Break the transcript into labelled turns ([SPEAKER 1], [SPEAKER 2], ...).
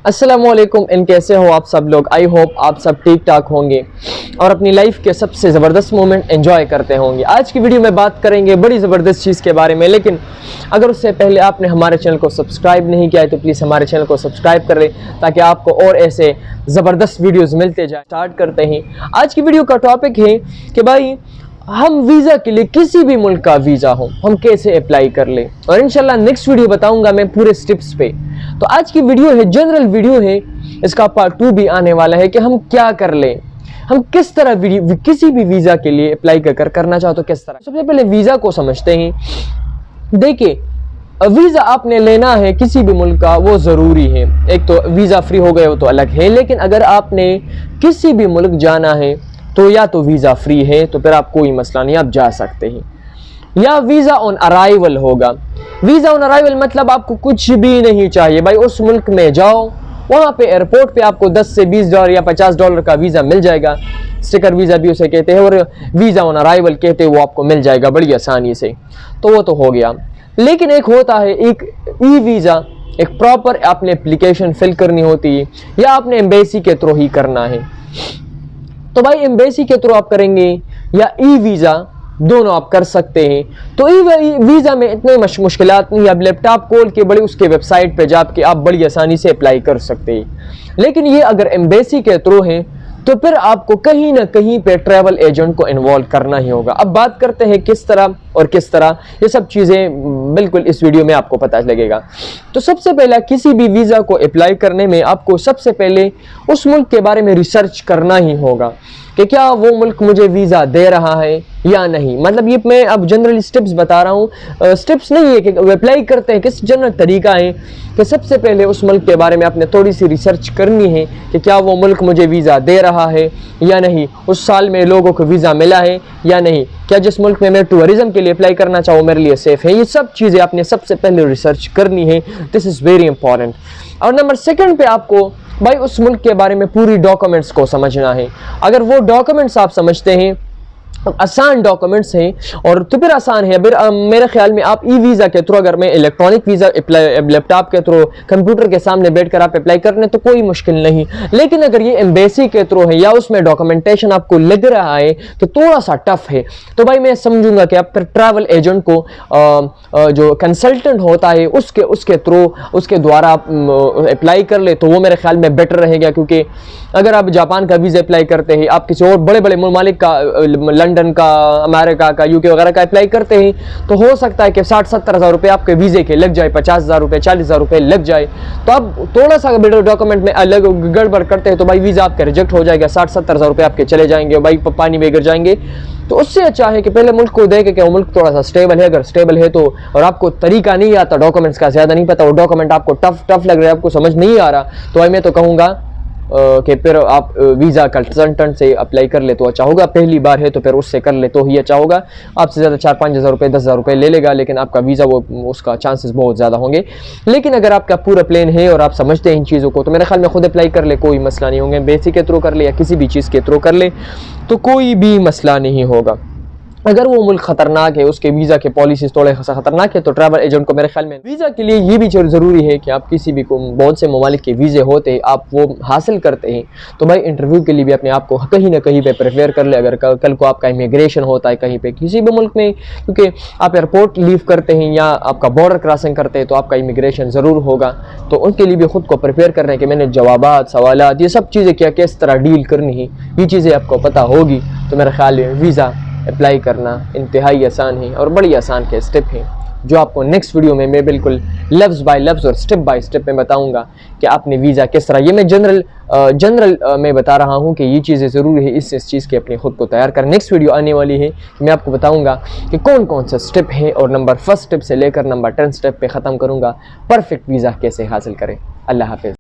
[SPEAKER 1] अस्सलामुअलैकुम इन कैसे हो आप सब लोग। आई होप आप सब ठीक ठाक होंगे और अपनी लाइफ के सबसे ज़बरदस्त मोमेंट एंजॉय करते होंगे। आज की वीडियो में बात करेंगे बड़ी ज़बरदस्त चीज़ के बारे में, लेकिन अगर उससे पहले आपने हमारे चैनल को सब्सक्राइब नहीं किया है तो प्लीज़ हमारे चैनल को सब्सक्राइब कर लें ताकि आपको और ऐसे ज़बरदस्त वीडियोज़ मिलते जाए। स्टार्ट करते हैं। आज की वीडियो का टॉपिक है कि भाई हम वीज़ा के लिए किसी भी मुल्क का वीज़ा हो हम कैसे अप्लाई कर लें, और इंशाल्लाह नेक्स्ट वीडियो बताऊंगा मैं पूरे स्टेप्स पे। तो आज की वीडियो है जनरल वीडियो है, इसका पार्ट 2 भी आने वाला है कि हम क्या कर लें, हम किस तरह किसी भी वीज़ा के लिए अप्लाई करना चाहो तो किस तरह। सबसे पहले वीज़ा को समझते हैं। देखिए, वीज़ा आपने लेना है किसी भी मुल्क का वो ज़रूरी है। एक तो वीज़ा फ्री हो गए वो तो अलग है, लेकिन अगर आपने किसी भी मुल्क जाना है तो या तो वीज़ा फ्री है तो फिर आप कोई मसला नहीं, आप जा सकते हैं, या वीज़ा ऑन अराइवल होगा। वीज़ा ऑन अराइवल मतलब आपको कुछ भी नहीं चाहिए भाई, उस मुल्क में जाओ, वहाँ पे एयरपोर्ट पे आपको 10 से 20 डॉलर या 50 डॉलर का वीज़ा मिल जाएगा। स्टिकर वीज़ा भी उसे कहते हैं और वीज़ा ऑन अराइवल कहते हैं, वो आपको मिल जाएगा बड़ी आसानी से। तो वो तो हो गया। लेकिन एक होता है एक ई वीज़ा, एक प्रॉपर आपने एप्लीकेशन फिल करनी होती है या आपने एम्बेसी के थ्रू ही करना है। तो भाई एम्बेसी के थ्रू आप करेंगे या ई वीज़ा, दोनों आप कर सकते हैं। तो ई वीज़ा में इतने मुश्किलात नहीं, आप लैपटॉप खोल के बड़ी उसके वेबसाइट पे जाके आप बड़ी आसानी से अप्लाई कर सकते हैं। लेकिन ये अगर एम्बेसी के थ्रू है तो फिर आपको कहीं ना कहीं पे ट्रैवल एजेंट को इन्वॉल्व करना ही होगा। अब बात करते हैं किस तरह और किस तरह, ये सब चीज़ें बिल्कुल इस वीडियो में आपको पता लगेगा। तो सबसे पहला, किसी भी वीज़ा को अप्लाई करने में आपको सबसे पहले उस मुल्क के बारे में रिसर्च करना ही होगा कि क्या वो मुल्क मुझे वीज़ा दे रहा है या नहीं। मतलब ये मैं अब जनरल स्टेप्स बता रहा हूँ, स्टेप्स नहीं है कि अप्लाई करते हैं, किस जनरल तरीका है कि सबसे पहले उस मुल्क के बारे में आपने थोड़ी सी रिसर्च करनी है कि क्या वो मुल्क मुझे वीज़ा दे रहा है या नहीं, उस साल में लोगों को वीज़ा मिला है या नहीं, क्या जिस मुल्क में मैं टूरिज़म के लिए अप्लाई करना चाहूँ मेरे लिए सेफ़ है। ये सब चीज़ें आपने सबसे पहले रिसर्च करनी है। This is very important. और नंबर 2 पे आपको भाई उस मुल्क के बारे में पूरी डॉक्यूमेंट्स को समझना है। अगर वो डॉक्यूमेंट्स आप समझते हैं, आसान डॉक्यूमेंट्स हैं और तो फिर आसान है। फिर मेरे ख्याल में आप ई वीज़ा के थ्रू, अगर मैं इलेक्ट्रॉनिक वीज़ा लैपटॉप के थ्रू कंप्यूटर के सामने बैठकर आप अप्लाई कर रहे हैं तो कोई मुश्किल नहीं। लेकिन अगर ये एम्बेसी के थ्रू है या उसमें डॉक्यूमेंटेशन आपको लग रहा है कि थोड़ा सा टफ है, तो भाई मैं समझूंगा कि आप फिर ट्रैवल एजेंट को जो कंसल्टेंट होता है उसके थ्रू, उसके द्वारा आप अप्लाई कर ले तो वो मेरे ख्याल में बेटर रहेगा। क्योंकि अगर आप जापान का वीज़ा अप्लाई करते हैं, आप किसी और बड़े बड़े ममालिक का, लंदन का, अमेरिका का, यूके वगैरह का अप्लाई करते हैं, तो हो सकता है कि 60-70 हज़ार रुपये आपके वीज़े के लग जाए, 50 हज़ार रुपये, 40 हज़ार रुपये लग जाए। तो आप थोड़ा सा डॉक्यूमेंट में अलग गड़बड़ करते हैं तो भाई वीज़ा आपका रिजेक्ट हो जाएगा, 60-70 हज़ार रुपये आपके चले जाएंगे, भाई पानी में गिर जाएंगे। तो उससे अच्छा है कि पहले मुल्क को देखे कि वो मुल्क थोड़ा सा स्टेबल है। अगर स्टेबल है तो, और आपको तरीका नहीं आता डॉक्यूमेंट्स का, ज़्यादा नहीं पता, वो डॉक्यूमेंट आपको टफ लग रहा है, आपको समझ नहीं आ रहा, तो भाई मैं तो कहूँगा कि फिर आप वीज़ा कंसल्टेंट से अप्लाई कर ले तो अच्छा होगा। पहली बार है तो फिर उससे कर ले तो ही अच्छा होगा। आपसे ज़्यादा 4-5 हज़ार रुपये, 10 हज़ार रुपये ले लेगा, लेकिन आपका वीज़ा वो उसका चांसेस बहुत ज़्यादा होंगे। लेकिन अगर आपका पूरा प्लान है और आप समझते हैं इन चीज़ों को, तो मेरे ख्याल में खुद अप्लाई कर ले, कोई मसला नहीं होंगे। बेसिक के थ्रू कर ले या किसी भी चीज़ के थ्रू कर ले तो कोई भी मसला नहीं होगा। अगर वो मुल्क ख़तरनाक है, उसके वीज़ा के पॉलिसीज़ थोड़े ख़तरनाक है, तो ट्रैवल एजेंट को मेरे ख्याल में वीज़ा के लिए ये भी ज़रूरी है कि आप किसी भी को, बहुत से ममालिक के वीज़े होते हैं, आप वो हासिल करते हैं तो भाई इंटरव्यू के लिए भी अपने आप को कहीं ना कहीं पे प्रिपेयर कर ले। अगर कल को आपका इमिग्रेशन होता है कहीं पे किसी भी मुल्क में, क्योंकि आप एयरपोर्ट लीव करते हैं या आपका बॉर्डर क्रॉसिंग करते हैं तो आपका इमिग्रेशन ज़रूर होगा, तो उनके लिए भी ख़ुद को प्रिपेयर कर रहे हैं कि मैंने जवाबात, सवालात, ये सब चीज़ें क्या किस तरह डील करनी है, ये चीज़ें आपको पता होगी। तो मेरे ख्याल में वीज़ा अप्लाई करना इंतहाई आसान है और बड़ी आसान के स्टेप हैं जो आपको नेक्स्ट वीडियो में मैं बिल्कुल लफ्ज़ बाय लफ्ज़ और स्टेप बाय स्टेप में बताऊंगा कि आपने वीज़ा किस तरह। ये मैं जनरल में बता रहा हूँ कि ये चीज़ें ज़रूरी है, इस चीज़ के अपने ख़ुद को तैयार कर। नेक्स्ट वीडियो आने वाली है कि मैं आपको बताऊँगा कि कौन कौन सा स्टेप है और नंबर 1 स्टेप से लेकर नंबर 10 स्टेप पे ख़त्म करूँगा परफेक्ट वीज़ा कैसे हासिल करें। अल्लाह हाफ़िज़।